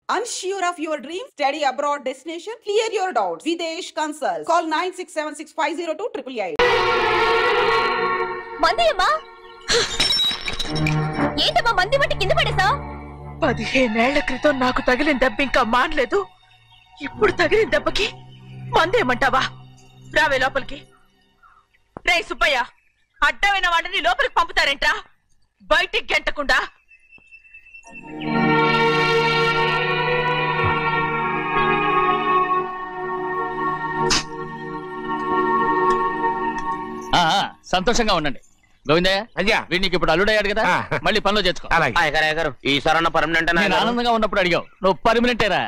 Unsure of your dream? Study abroad destination? Clear your doubts. Videsh Consult. Call 9676502888. మందియమ్మా ఏంటమ్మా మంది బట్టి కింద పడేసా? 15 ఏళ్ల క్రితం నాకు తగిలిన దెబ్బ ఇంకా మానలేదు. ఇప్పుడు తగిలిన దెబ్బకి మందేమంటావా? రావే లోపలికి. రే సుబ్బయ్య, అడ్డమైన వాడిని లోపలికి పంపుతారేంట్రా? బయటికి గెంటకుండా. సంతోషంగా ఉండండి గోవిందయ్య. అయ్యా వీడికి ఇప్పుడు అల్లుడయ్యాడు కదా, మళ్ళీ పనిలో చేర్చుకో. ఈసారన్న పర్మనెంట్ నేను ఆనందంగా ఉన్నప్పుడు అడిగావు, నువ్వు పర్మనెంటేరా?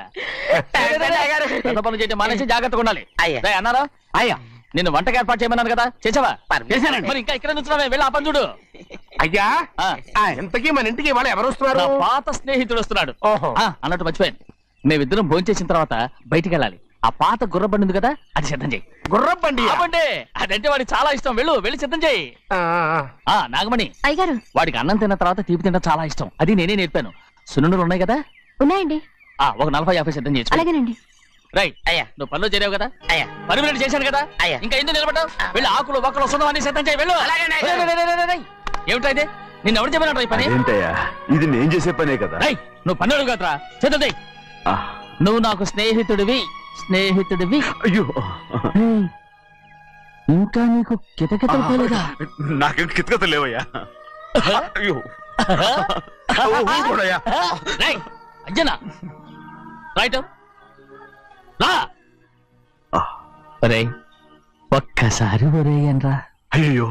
పెద్ద పనులు చేయడం మానేసి జాగ్రత్తగా ఉండాలి. అన్నారా? అయ్యా నిన్ను వంటకి ఏర్పాటు చేయమన్నాను కదా, చేసావా? చేశానండి. మరి ఇంకా ఇక్కడ నుంచున్నావే, వెళ్ళి ఆ పని చూడు. అయ్యా ఇంతకీ మన ఇంటికి ఇవాళ ఎవరు వస్తున్నారు? పాత స్నేహితుడు వస్తున్నాడు. అన్నట్టు మర్చిపోయాను, మేమిద్దరం భోంచేసిన తర్వాత బయటికి వెళ్ళాలి. ఆ పాత గుర్రబండి ఉంది కదా, అది సిద్ధం చేయి. గుర్రబండి? అదంటే వాడికి చాలా ఇష్టం. వెళ్ళి సిద్ధం చేయి. నాగమణి అయ్యగారు, వాడికి అన్నం తిన్న తర్వాత తీపి తినడం చాలా ఇష్టం. అది నేనే నేర్పాను. సున్నుండలు ఉన్నాయి కదా? ఉన్నాయండి. ఒక 40-50 సిద్ధం చేసి. అలాగేనండి. రైట్ అయ్యా, నువ్వు పనిలో చేరావు కదా, పర్మనెంట్ చేశాను కదా, ఇంకా ఎందుకు నిలబడ్డావు? వెళ్ళి ఆకులు ఒక్కలు వస్తుందో అన్ని సిద్ధం చేయి. వెళ్ళు. ఏమిటా ఇది? నిన్ను ఎవరు చెప్పినట్టు ఈ పని? ఇది నేను చేసే పనే కదా. నువ్వు పన్నుడు కదరా, సిద్ధం చేయి. నువ్వు నాకు స్నేహితుడివి. అయ్యో, ఇంకా నీకు కితకితలు పోలేదా? నాకేం కితకితలు లేవయ్యా. అయ్యో అంజనా రైట్ రా. ఒరే ఒక్కసారి ఒరే అనరా. అయ్యో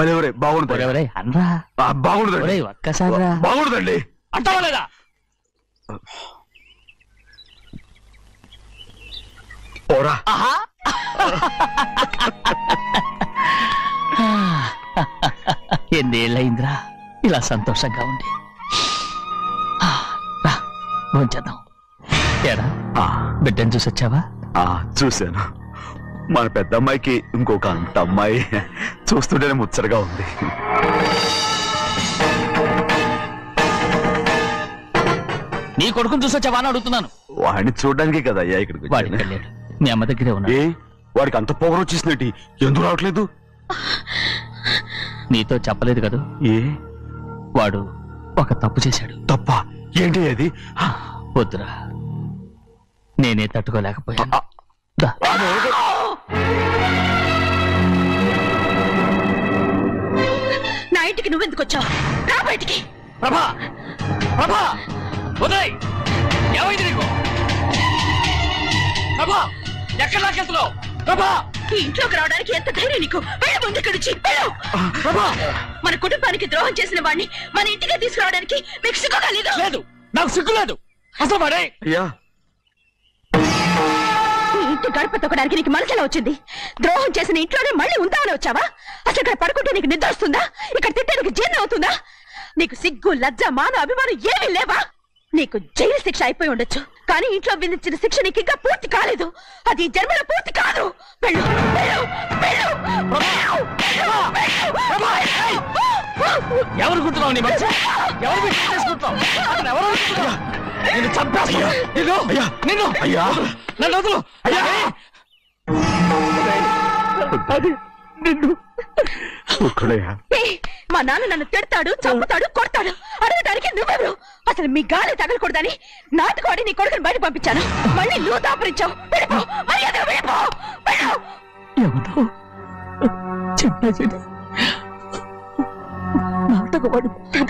భలేవరే, బాగుంటుంది. ఒరే అనరా, బాగుండదండి. ఒక్కసారి బాగుండదండి. అంటావా లేదా? ఓరా. ఎన్నేళ్ళయిందిరా ఇలా సంతోషంగా ఉండి. భోంచేద్దాం. ఏడా బిడ్డను చూసి వచ్చావా? చూశాను. మన పెద్ద అమ్మాయికి ఇంకొక అంత అమ్మాయి చూస్తుంటేనే ముచ్చటగా ఉంది. నీ కొడుకుని చూసి వచ్చావా అని అడుగుతున్నాను. వాడిని చూడడానికి కదా అయ్యా ఇక్కడికి. వాడికి వెళ్ళాడు, మీ అమ్మ దగ్గరే ఉన్నా. వాడికి అంత పొగరు వచ్చేసినట్టు ఎందుకు రావట్లేదు? నీతో చెప్పలేదు కదా. వాడు ఒక తప్పు చేశాడు. తప్ప? ఏంటి అది? వద్దురా, నేనే తట్టుకోలేకపోయాను. నా ఇంటికి నువ్వెందుకు వచ్చావు? రా బయటికి. ప్రభా ఉదయ్, ఏమైంది నీకు? ప్రభా ఎక్కడ నాకెళ్తున్నావు? ప్రభా ఈ ఇంట్లోకి రావడానికి ఎంత ధైర్యం నీకు? ముందు ఇక్కడి నుంచి మన కుటుంబానికి ద్రోహం చేసిన వాడిని మన ఇంటికి తీసుకురావడానికి మీకు సిగ్గుగా లేదు? లేదు, నాకు సిగ్గు లేదు అసలు. వాడే ఈ ఇంటి గడప తొక్కడానికి నీకు మనసులో వచ్చింది. ద్రోహం చేసిన ఇంట్లోనే మళ్ళీ ఉందామని వచ్చావా? అసలు ఇక్కడ పడుకుంటే నీకు నిద్ర వస్తుందా? ఇక్కడ తింటే నీకు జీర్ణం అవుతుందా? నీకు సిగ్గు, లజ్జ, మాన, అభిమానం ఏమీ లేవా? నీకు జైలు శిక్ష అయిపోయి ఉండొచ్చు, కానీ ఇంట్లో విధించిన శిక్ష నీకు ఇంకా పూర్తి కాలేదు. అది జన్మలో పూర్తి కాదు. వెళ్ళు. ఎవరు గుర్తున్నావు? నీ మంచి ఎవరు చేసుకుంటావు? నిన్ను చంపేస్తా. నిన్ను నన్ను వదులు. మా నాన్న నన్ను తిడతాడు, చంపుతాడు, కొడతాడు. అడగడానికి నువ్వెవరు? అసలు మీ గాలి తగలకూడదని నాటుకోడి నీ కొడుకుని బయట పంపించాను. మళ్ళీ నువ్వు దాపరించావు.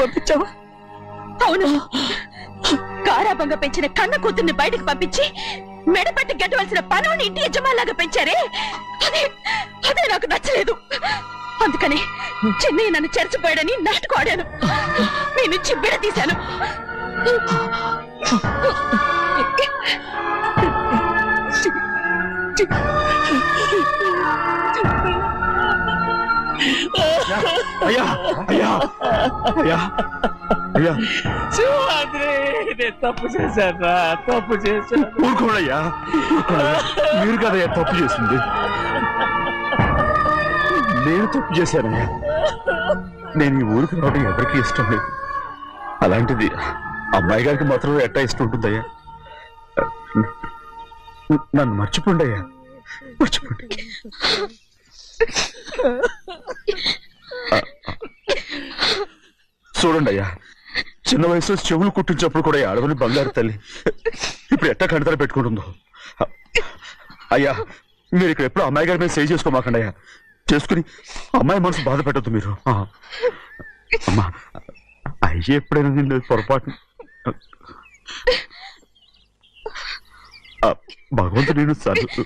పంపించావా? అవును, కారాబంగా పెంచిన కన్న కూతుర్ని బయటకు పంపించి మెడపట్టి గెట్టవలసిన పనుని ఇంటి యజమానిలాగా పెంచారే, అదే నాకు నచ్చలేదు. అందుకని చెన్నయ్య నన్ను చెరచిపోయాడని నాటుకోడాను. మీ నుంచి విడదీశాను. తప్పు చేశారా? తప్పు చేశాను. ఊరుకోడయ్యా, మీరు కదయ్యా తప్పు చేసింది. నేను తప్పు చేశానయ్యా. నేను ఈ ఊరికి రావడం ఎవరికి ఇష్టం లేదు. అలాంటిది అమ్మాయి గారికి మాత్రం ఎట్టా ఇష్టం ఉంటుందయ్యా. నన్ను మర్చిపోండి అయ్యా, మర్చిపోండి. చూడండి అయ్యా, చిన్న వయసులో చెవులు కుట్టించినప్పుడు కూడా ఆడవని బంగారు తల్లి ఇప్పుడు ఎట్టా కంటతల పెట్టుకుంటుందో. అయ్యా మీరు ఇక్కడ ఎప్పుడు అమ్మాయి గారి మీద సేవ్ చేసుకోమాకండి అయ్యా. చేసుకుని అమ్మాయి మనసు బాధ పెట్టద్దు మీరు. అమ్మా అయ్యే ఎప్పుడైనా నిన్ను పొరపాటు భగవంతుడు నేను సర్దు.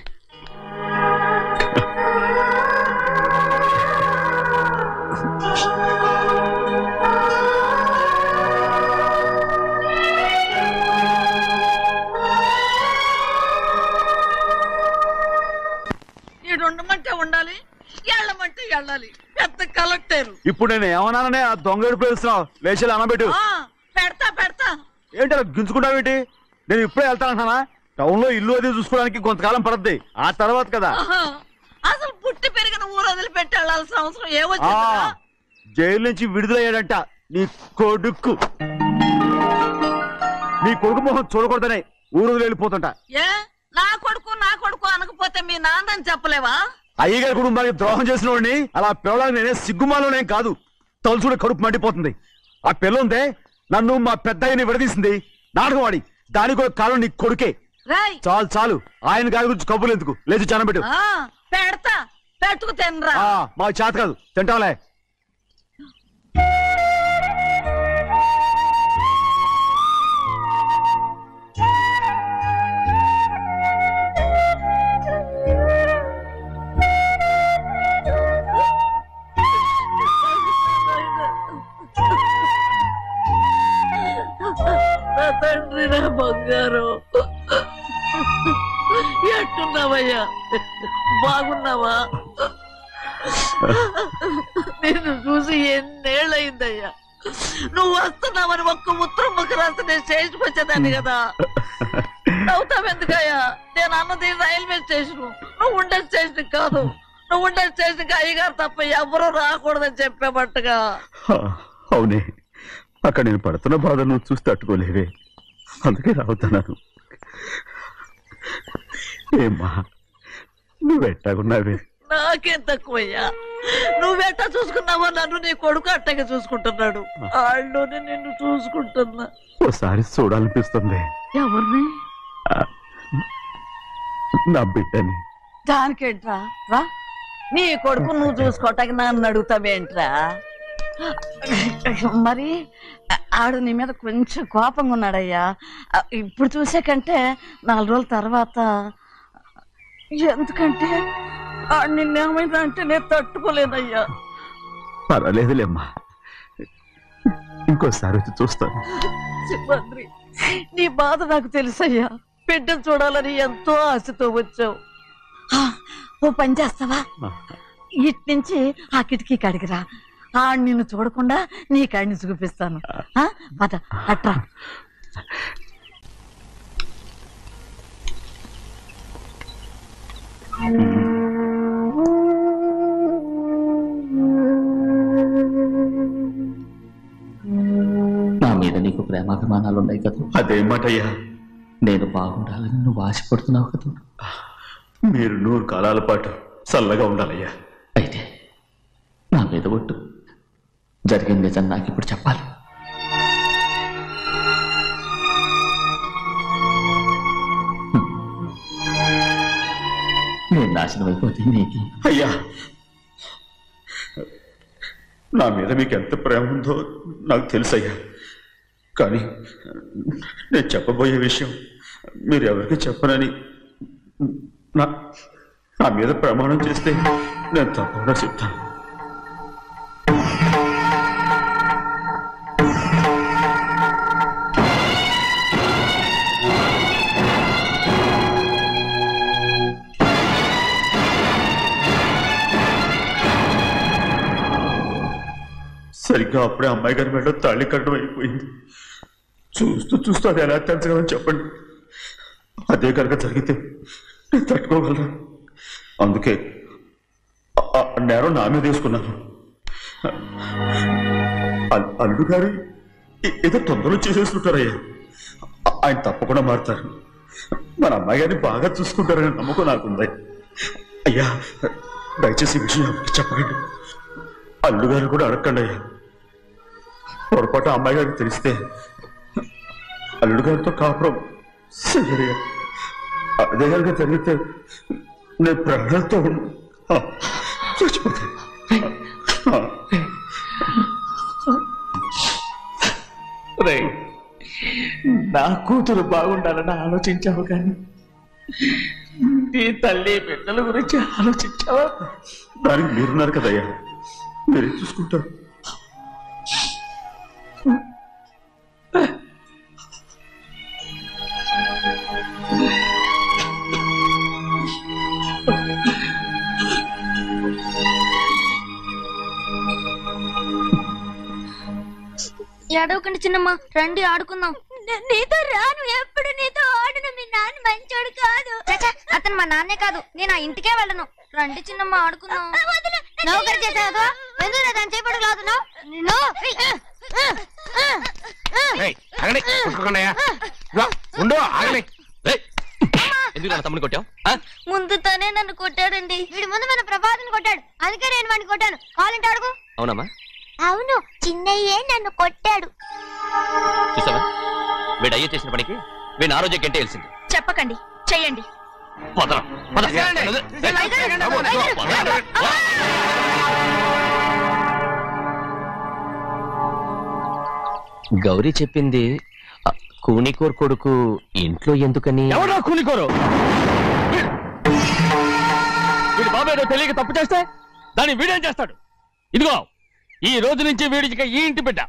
ఉండమంటే ఉండాలి, వెళ్ళమంటే వెళ్ళాలి. పెద్ద కలెక్టర్. ఇప్పుడు నేను ఏమన్నాననే ఆ దొంగడు పిలుస్తున్నావు, లేచి అనబెట్టు. పెడతా పెడతా. ఏంటి అలా గించుకుంటావేంటి? నేను ఇప్పుడే వెళ్తానంటున్నా. టౌన్ లో ఇల్లు అది చూసుకోవడానికి కొంతకాలం పడద్ది, ఆ తర్వాత కదా. అసలు పుట్టి పెరిగిన ఊరు వదిలిపెట్టి వెళ్ళాల్సిన అవసరం ఏమొచ్చింది? జైలు నుంచి విడుదలయ్యాడంట నీ కొడుకు. నీ కొడుకు మొహం చూడకూడదనే ఊరు వెళ్ళిపోతుంటా. ఏ నా కొడుకు అనకపోతే మీ నాన్నని చెప్పలేవా? అయ్యగారి కుటుంబానికి ద్రోహం చేసిన వాడిని అలా పిల్లలని నేనే సిగ్గుమాలోనేం కాదు, తలుచుకుంటే కడుపు మండిపోతుంది. ఆ పిల్ల ఉందే నన్ను మా పెద్దయ్యని విడదీసింది, నాటకం వాడి. దానికి కూడా కాలం నీ కొడుకే. చాలు చాలు, ఆయన గారి గురించి కబుర్లు ఎందుకు, లేదు జనబెట్టు. పెడతా, పెట్టుకు తినరా. మా చేత కాదు, తింటాంలే. తండ్రి నా బంగారు, ఎట్టున్నావయ్యా? బాగున్నావా? నిన్ను చూసి ఎన్నేళ్ళయిందయ్యా. నువ్వు వస్తున్నావని ఒక్క ఉత్తరం ముక్క రాస్తే నేను స్టేషన్కి వచ్చేదాన్ని కదా. నవ్వుతావెందుకయ్యా? నేను అన్నది రైల్వే స్టేషన్, నువ్వు ఉండే స్టేషన్ కాదు. నువ్వు ఉండే స్టేషన్కి అయ్యగారు తప్ప ఎవరూ రాకూడదని చెప్పేమట్టుగా. అవునే, అక్కడ నేను పడుతున్న బాధ నువ్వు చూసి తట్టుకోలేవే, అందుకే రావుతున్నాను. ఏమ్మా నువ్వెట్టాగున్నావే? నాకేం తక్కువయ్యా, నువ్వెట్టా చూసుకున్నావో నన్ను నీ కొడుకు అట్టగా చూసుకుంటున్నాడు. వాళ్ళలోనే నిన్ను చూసుకుంటున్నా. ఓసారి చూడాలనిపిస్తుంది. ఎవరిని? నా బిడ్డని. దానికేంట్రా, రా. నీ కొడుకు నువ్వు చూసుకోవటానికి నన్ను అడుగుతావేంట్రా? మరి ఆడు నీ మీద కొంచెం కోపంగా ఉన్నాడయ్యా. ఇప్పుడు చూసే కంటే 4 రోజుల తర్వాత. ఎందుకంటే నిన్నేమైనా అంటే నేను తట్టుకోలేనయ్యా. పర్వాలేదులేమ్మా, ఇంకోసారి వచ్చి చూస్తాను. సింహాద్రి, నీ బాధ నాకు తెలుసయ్యా. బిడ్డను చూడాలని ఎంతో ఆశతో వచ్చావు. ఓ పని చేస్తావా? ఇటు నుంచి ఆ కిటికీ కాడికి రా. నిన్ను చూడకుండా నీ కాడిని చూపిస్తాను. పద అట్రా. నా మీద నీకు ప్రేమాభిమానాలు ఉన్నాయి కదా. అదేమాటయ్యా? నేను బాగుండాలని నువ్వు ఆశపడుతున్నావు కదా. మీరు 100 కాలాల పాటు చల్లగా ఉండాలయ్యా. అయితే నా మీద ఒట్టు, జరిగిన నిజం నాకు ఇప్పుడు చెప్పాలి. నేను నాశనం అయిపోతే నీకు. అయ్యా నా మీద మీకు ఎంత ప్రేమ ఉందో నాకు తెలుసయ్యా, కానీ నేను చెప్పబోయే విషయం మీరు ఎవరికి చెప్పనని నా మీద ప్రమాణం చేస్తే నేను తప్పకుండా చెప్తాను. సరిగ్గా అప్పుడే అమ్మాయి గారి మెడలో తాళి కట్టడం అయిపోయింది. చూస్తూ చూస్తూ అది ఎలా తెంచగలని చెప్పండి. అదే కనుక జరిగితే నేను తట్టుకోగలను. అందుకే నేరం నా మీద తీసుకున్నాను. అల్లుడు గారు ఏదో తొందరలో చేసేస్తుంటారయ్యా. ఆయన తప్పకుండా మారుతారు. మన అమ్మాయి గారిని బాగా చూసుకుంటారని నమ్మకం నాకుంది. అయ్యా దయచేసి విషయం చెప్పకండి. అల్లుడు గారు కూడా అడగండి అయ్యా. పొరపాటు అమ్మాయి గారికి తెలిస్తే అల్లుడు గారితో కాపురం సరియా. అదే గారిగా జరిగితే నేను ప్రాణాలతో చచ్చిపోతాను. నా కూతురు బాగుండాలని ఆలోచించావు కానీ నీ తల్లి బిడ్డల గురించి ఆలోచించావా? దానికి మీరున్నారు కదయ్యా, మీరే చూసుకుంటారు. ఏడవకండి చిన్నమ్మ, రండి ఆడుకుందాం. నీతో రాను, ఎప్పుడు నీతో ఆడను. మీ నాన్న మంచోడు కాదు. అతను మా నాన్నే కాదు, నేను ఆ ఇంటికే వెళ్ళను. రండి చిన్నమ్మ ఆడుకుందాం. నౌకరు చేసావు ఎందుకు దాని చేపడు కాదు. తమ్ముడు కొట్టావు? ముందు తనే నన్ను కొట్టాడండి. వీడి ముందు మన ప్రభాతం కొట్టాడు, అందుకే నేను వాడిని కొట్టాను. కావాలంటే అడుగు. అవునమ్మా? అవును, చిన్నయ్యే నన్ను కొట్టాడు. చూసావా, వీడు అయ్యే చేసిన పనికి వీడిని ఆరోగ్యం కంటే తెలిసింది. చెప్పకండి, చెయ్యండి. గౌరీ చెప్పింది కూనికోర్ కొడుకు ఇంట్లో ఎందుకని. ఎవరో కూనికోరు? వీడి బాబాయ్ తెలియక తప్పు చేస్తే దాన్ని వీడేం చేస్తాడు? ఇదిగో ఈ రోజు నుంచి వీడికి ఈ ఇంటి బిడ్డ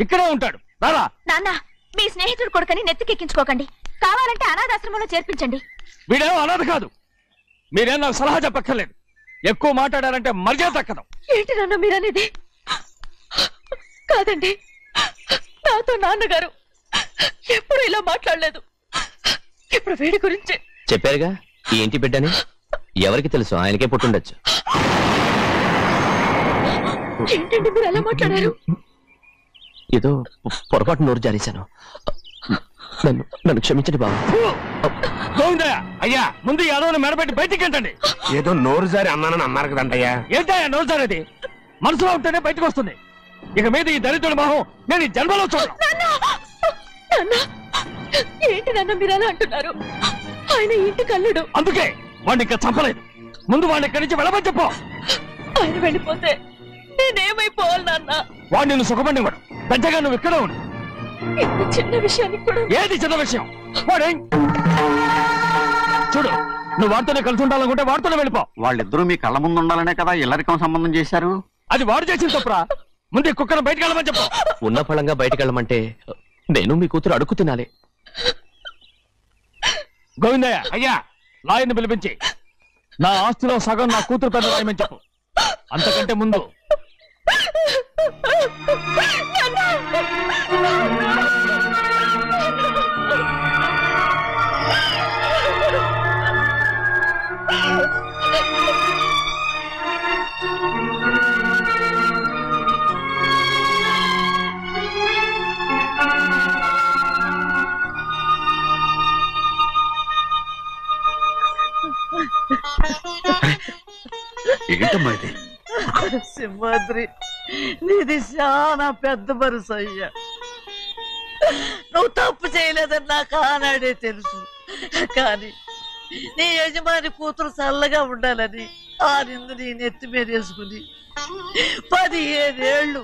ఇక్కడే ఉంటాడు. రారా. నాన్న, మీ స్నేహితుడు కొడుకని నెత్తికెక్కించుకోకండి. కావాలంటే అనాథాశ్రమంలో చేర్పించండి. వీడేమో అనాథ కాదు. మీరేం నాకు సలహా చెప్పక్కర్లేదు. ఎక్కువ మాట్లాడారంటే మర్యాద తక్కదు. ఏంటి నాన్న మీరనేది? కాదండి, నాతో నాన్నగారు ఎప్పుడు ఇలా మాట్లాడలేదు. ఇప్పుడు వీడి గురించి చెప్పారుగా ఈ ఇంటి బిడ్డని. ఎవరికి తెలుసు, ఆయనకే పుట్టుండొచ్చు. ఏంటండి మీరు ఎలా మాట్లాడారు? ఏదో పొరపాటు నోరు జారేశాను. నన్ను క్షమించండి బాబు. అయ్యా, ముందు ఈ అడవులు మెడబెట్టి బయటికి ఏంటండి. ఏదో నోరు జారి అన్నానని అన్నారు కదంటయ్యా. ఏంటయ్యా నోరు జారేది? మనసులో ఉంటేనే బయటకు వస్తుంది. ఇక మీద ఈ దరిద్రుడి మొహం నేను ఈ జన్మలో చూడను. ఏంటి నాన్న మీరు అలా అంటున్నారు? ఆయన ఇంటి కల్లుడు. అందుకే వాడిని ఇంకా చంపలేదు. ముందు వాడిని ఇక్కడి నుంచి వెళ్ళమని చెప్పు. ఆయన వెళ్ళిపోతే నేనేమైపోవాలి నాన్న? వాడు నిన్ను సుఖపడి వాడు. పెద్దగా నువ్వు ఇక్కడ ఉండు. ఇంత చిన్న విషయానికి కూడా. ఏది చిన్న విషయం? వాడే చూడు, నువ్వు వాడితోనే కలిసి ఉండాలనుకుంటే వాడితోనే వెళ్ళిపో. వాళ్ళిద్దరూ మీ కళ్ళ ముందు ఉండాలనే కదా ఇల్లరికం సంబంధం చేశారు. అది వాడు చేసిన తప్పురా. ముందు ఈ కుక్కను బయటకు వెళ్ళమని చెప్పు. ఉన్న ఫలంగా బయటకు వెళ్ళమంటే నేను మీ కూతురు అడుగు తినాలి. గోవిందయ్య, అయ్యా, లాయర్ని పిలిపించి నా ఆస్తిలో సగం నా కూతురు పెద్ద రాయమని చెప్పు. అంతకంటే ముందు ఏంటమ్మా ఇది? సింహాద్రి, నీది చాలా పెద్ద మనసు అయ్యా. నువ్వు తప్పు చేయలేదని నాకు ఆనాడే తెలుసు. కానీ నీ యజమాని కూతురు చల్లగా ఉండాలని ఆ నిందు నీ నెత్తి మీద వేసుకుని 15 ఏళ్ళు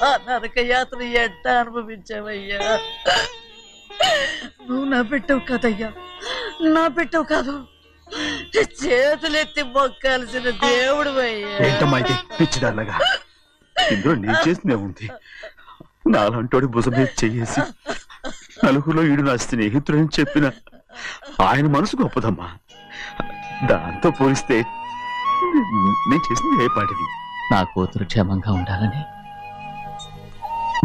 ఆ నరక యాత్ర ఎట్ట అనుభవించావయ్యా. నువ్వు నా పెట్టవు కదయ్యా, నా పెట్టవు కాదు, చేతులెత్తి మొక్కాల్సిన దేవుడు అయ్యా. ఏంటమ్మా ఇది పిచ్చిదాన్నగా? ఇందులో నేను చేసినే ఉంది. నాలంటోడి భుజం మీద చెయ్యేసి నలుగురిలో ఈడు నా స్నేహితుడని చెప్పిన ఆయన మనసు గొప్పదమ్మా. దాంతో పోలిస్తే నేను చేసింది ఏ పాటిది? నా కూతురు క్షేమంగా ఉండాలని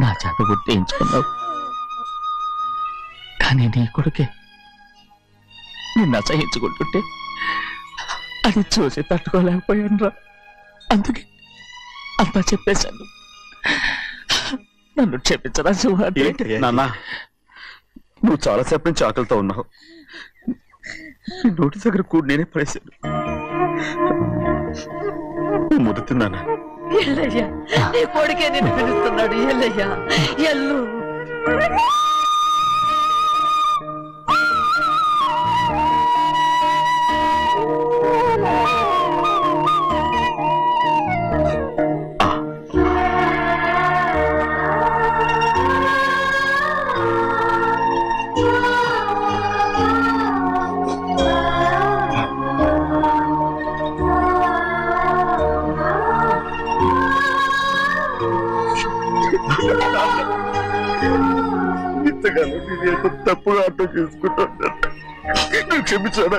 నా చేత గుర్తించుకున్నావు. కానీ నీ కొడుకే నిన్ను అసహించుకుంటుంటే అది చూసి తట్టుకోలేకపోయాను రా. అందుకే అంతా చెప్పేశాను. నన్ను క్షమించరా సింహాద్రి. నాన్న, నువ్వు చాలాసేపు నుంచి ఆకలితో ఉన్నావు. నోటి దగ్గర కూడా నేనే పడేశాను. ముద్దు తిన్నానా? ఎల్లయ్యా, నీ కొడుకే నిన్ను పిలుస్తున్నాడు. ఎల్లయ్యా, ఎల్లు. ఇంతకాలం నేను తప్పుగా అర్థం చేసుకుంటాను. క్షమించాడా?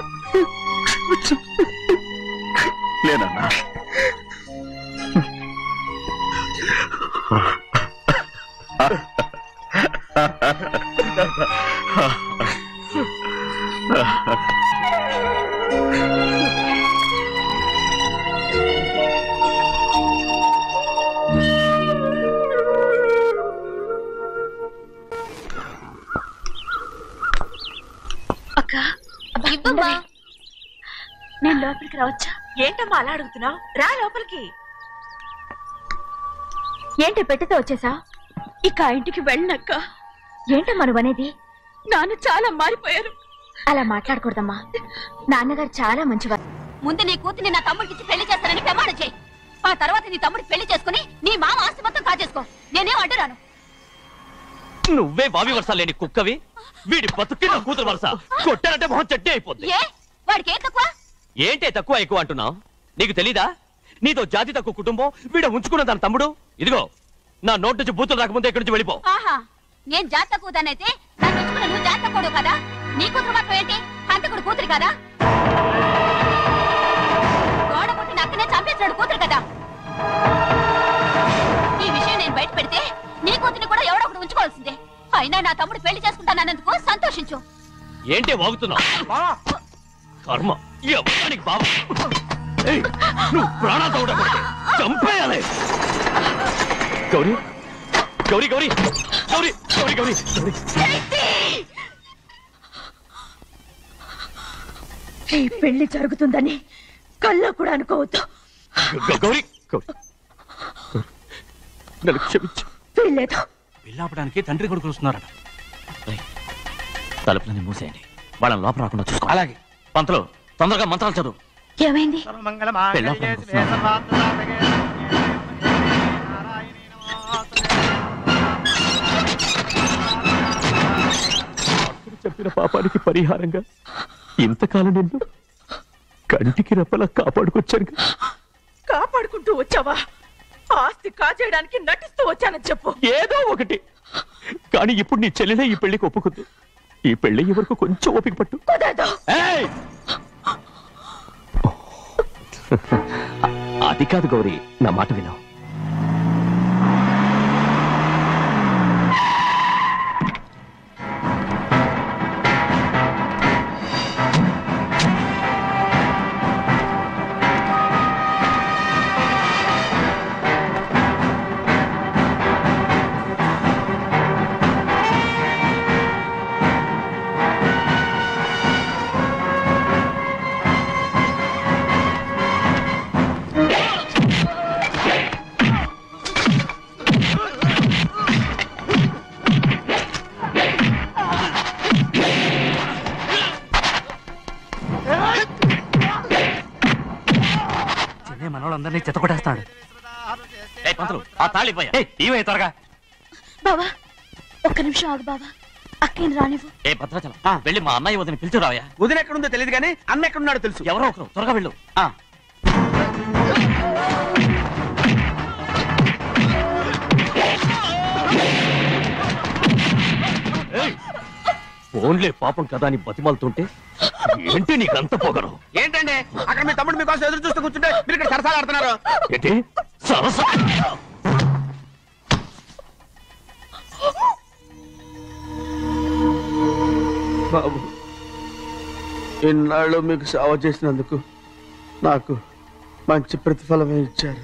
లేనన్నా, నేను లోపలికి రావచ్చా? ఏంటమ్మా అలా అడుగుతున్నావు? రా లోపలికి. ఏంటి పెట్టితో వచ్చేసా? ఇక ఆ ఇంటికి వెళ్ళనక్క. ఏంటమ్మా నువ్వు అనేది? నాన్న చాలా మారిపోయారు. అలా మాట్లాడకూడదమ్మా. నాన్నగారు చాలా మంచివారు. ముందు నీ కూతుర్ని నా తమ్ముడికి పెళ్లి చేస్తానని ప్రమాణం చేయి. ఆ తర్వాత నీ తమ్ముడికి పెళ్లి చేసుకుని నీ మామ ఆస్తి మొత్తం కాజేసుకో. నేనేం అడ్డురాను. నువ్వే బావి వరుస లేని కుక్కవి. వీడి బతుక్కి నా కూతురు వరుస. కొట్టానంటే మొహం చెడ్డే అయిపోద్ది. ఏ వాడికి ఏం తక్కువ? ఏంటే తక్కువ ఎక్కువ అంటున్నావు? నీకు తెలీదా? నీతో జాతి తక్కువ కుటుంబం వీడ ఉంచుకున్న తన తమ్ముడు. ఇదిగో నా నోటి నుంచి బూతులు రాకముందే ఇక్కడి నుంచి వెళ్ళిపో. ఆహా, నేను జాతి తక్కువదానైతే నన్ను ఉంచుకున్న నువ్వు జాతి తక్కువ కదా? నీ కూతురు మాత్రం ఏంటి? హంతకుడు కూతురు కదా? గోడ పుట్టిన అక్కనే చంపేసినాడు కూతురు కదా? ఈ విషయం నేను బయట పెడితే నీ కూతురిని కూడా ఎవడో ఒకటి ఉంచుకోవాల్సిందే. అయినా నా తమ్ముడు పెళ్లి చేసుకుంటానన్నందుకు సంతోషించు. ఏంటే వాగుతున్నావు? కర్మ ఎవరికి బావ. నువ్వు ప్రాణాలతో ఉండకూడదు. చంపేయాలి. గౌరీ గౌరీ గౌరీ గౌరీ గౌరీ గౌరీ ఈ పెళ్లి జరుగుతుందని కల్లో కూడా అనుకోవద్దు. గౌరీ గౌరీ నన్ను క్షమించు. వీల్లేదు. పెళ్ళాపడానికి తండ్రి కొడుకులు వస్తున్నారట. తలుపులని మూసేయండి. వాళ్ళని లోపల రాకుండా చూసుకో. అలాగే. పంతులు తొందరగా మంత్రాలు చదువు. ఏమైంది? చెప్పిన పాపానికి పరిహారంగా ఇంతకాలం నిన్ను కంటికి రెప్పలా కాపాడుకొచ్చాను. కాపాడుకుంటూ వచ్చావా? ఆస్తి కాజేయడానికి నటిస్తూ వచ్చానని చెప్పు. ఏదో ఒకటి. కానీ ఇప్పుడు నీ చెల్లెలే ఈ పెళ్లికి ఒప్పుకుంది. ఈ పెళ్లి వరకు కొంచెం ఓపిక పట్టు. అది కాదు గౌరీ, నా మాట విను. మనోళ్ళందరినీ చెత్తకొట్టేస్తాడు. ఆ తాళి ఇవే త్వరగా. బావా ఒక్క నిమిషం ఆగు బావా. అక్కేం రానివ్వు. ఏ భద్రాచలం వెళ్ళి మా అన్నయ్య వదిన పిలిచిరావయ్యా. వదిన ఎక్కడుందో తెలియదు కానీ అన్న ఎక్కడున్నాడో తెలుసు. ఎవరో ఒకరు త్వరగా వెళ్ళు. ఫోన్లే పాపం కదా అని బతిమాలుతుంటే ఏంటి నీకంత పొగరు? ఏంటండి అక్కడ మీ తమ్ముడు మీకోసం ఎదురు చూస్తూ కూర్చుంటే మీరు ఇక్కడ సరసాలు ఆడుతున్నారు. ఏంటి సరసా? బాబు, ఇన్నాళ్ళు మీకు సేవ చేసినందుకు నాకు మంచి ప్రతిఫలమే ఇచ్చారు.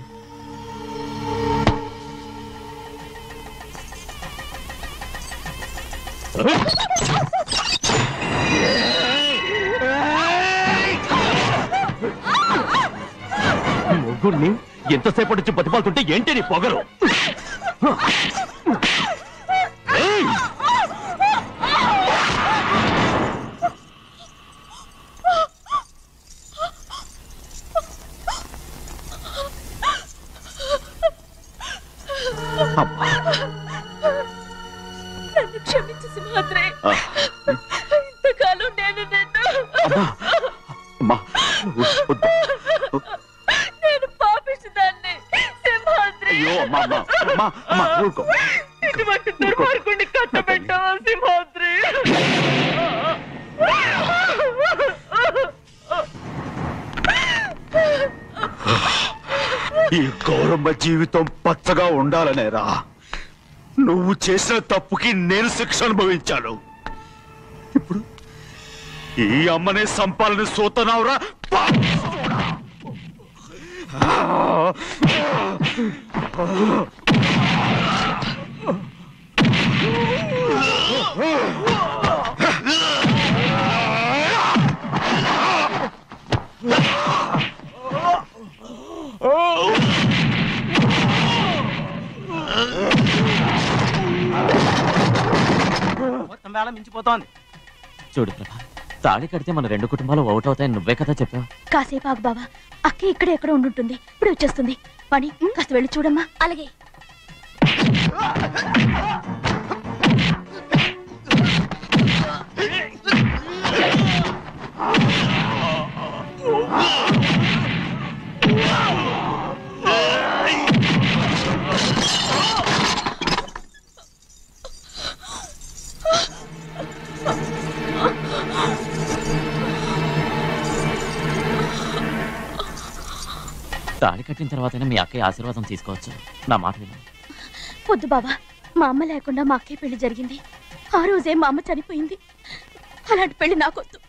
ముగ్గురిని ఎంతసేపటి నుంచి బతిపాలుతుంటే ఏంటి నీ పొగరు? నన్ను క్షమించు సింహాద్రి. ఇంతకాలం నేను నేను పాపిస్తుదాన్ని సింహాద్రి. ఇటువంటి దుర్మార్గుడిని కట్టబెట్టావా సింహాద్రి? ఈ గౌరమ్మ జీవితం పచ్చగా ఉండాలనేరా నువ్వు చేసిన తప్పుకి నేను శిక్ష అనుభవించాను. ఇప్పుడు ఈ అమ్మనే సంపాలని సోతనావురా. మొత్తం వేళ మించిపోతోంది. చూడు ప్రభా, తాళి కడితే మన రెండు కుటుంబాలు అవుట్ అవుతాయని నువ్వే కదా చెప్పావు. కాసేపు ఆగు బావా, అక్క ఇక్కడే ఎక్కడ ఉండుంటుంది, ఇప్పుడు వచ్చేస్తుంది. పని కాస్త వెళ్ళి చూడమ్మా. అలాగే. తాళి కట్టిన తర్వాతనే మీ అక్కయ్య ఆశీర్వాదం తీసుకోవచ్చు. నా మాట విను. వద్దు బావా, మా అమ్మ లేకుండా మా అక్కయ్య పెళ్లి జరిగింది. ఆ రోజే మా అమ్మ చనిపోయింది. అలాంటి పెళ్లి నాకొద్దు.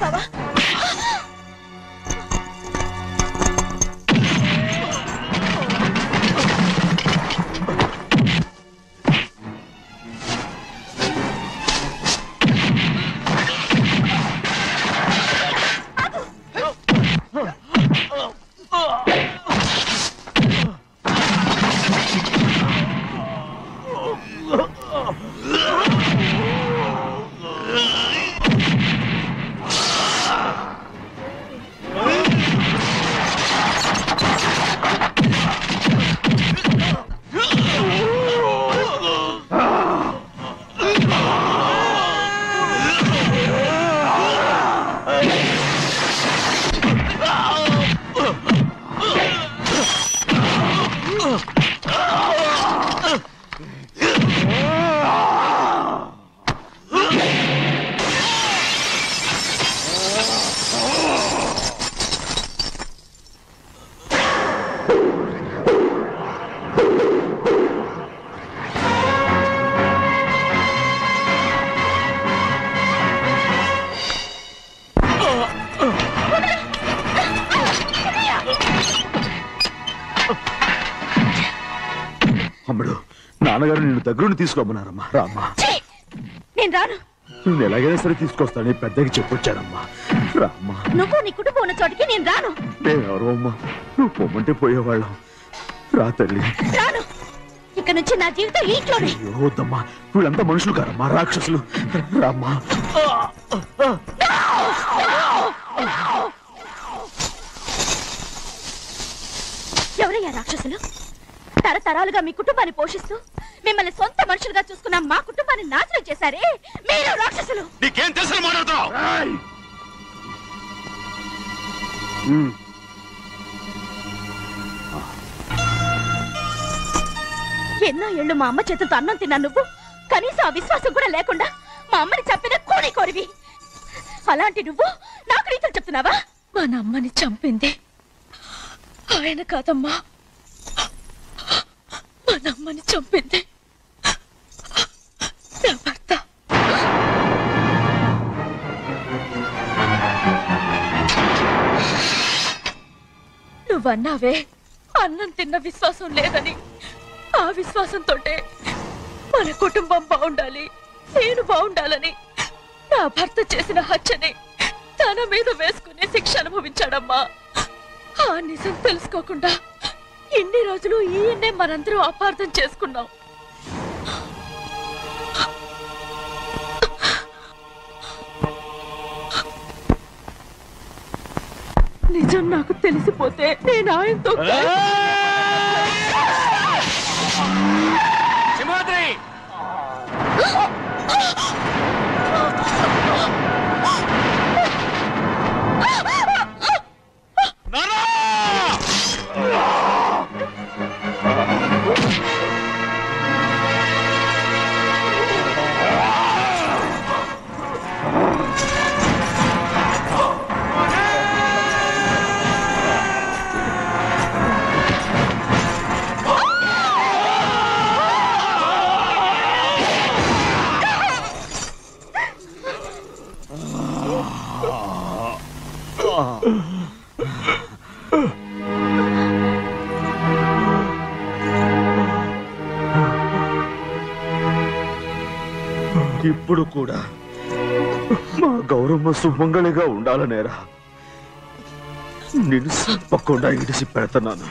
బావా, అమ్మడు, నాన్నగారు నిన్ను దగ్గరుండి తీసుకోమన్నారమ్మా. రామ్మా. నేను రాను. నువ్వు ఎలాగైనా సరే తీసుకొస్తాను, పెద్దకి చెప్పొచ్చానమ్మా. రామ్మా. నువ్వు నీ కుటుంబం ఉన్న చోటికి నేను రాను. మేమెవరో అమ్మా, నువ్వు పొమ్మంటే పోయేవాళ్ళం. రా తల్లి. రాను. ఇక్కడ నుంచి నా జీవితం ఇంట్లోనే. వద్దమ్మా, వీళ్ళంతా మనుషులు కారమ్మా, రాక్షసులు. రామ్మా. ఎవరయ్యా రాక్షసులు? తరతరాలుగా మీ కుటుంబాన్ని పోషిస్తూ మిమ్మల్ని సొంత మనుషులుగా చూసుకున్న మా కుటుంబాన్ని నాశనం చేశారే మీరు రాక్షసులు. నీకేం తెలుసు మాట్లాడుతున్నావు? ఎన్నో ఏళ్ళు మా అమ్మ చేతులతో అన్నం తిన్నా నువ్వు కనీసం ఆ విశ్వాసం కూడా లేకుండా మా అమ్మని చంపిన కోడి కోరివి. అలాంటి నువ్వు నాకు రీతులు చెప్తున్నావా? మా అమ్మని చంపింది ఆయన కాదమ్మా, మా అమ్మని చంపింది నా భర్త. నువ్వన్నావే అన్నం తిన్న విశ్వాసం లేదని. ఆ విశ్వాసంతో మన కుటుంబం బాగుండాలి, నేను బాగుండాలని నా భర్త చేసిన హత్యని తన మీద వేసుకునే శిక్ష అనుభవించాడమ్మా. ఆ నిజం తెలుసుకోకుండా ఇన్ని రోజులు ఈయన్నే మనందరూ అపార్థం చేసుకున్నాం. నిజం నాకు తెలిసిపోతే నేను ఆయనతో ఇప్పుడు కూడా మా గౌరమ్మ సుమంగళిగా ఉండాలనేరా నిన్ను తప్పకుండా ఇడిసి పెడుతున్నాను.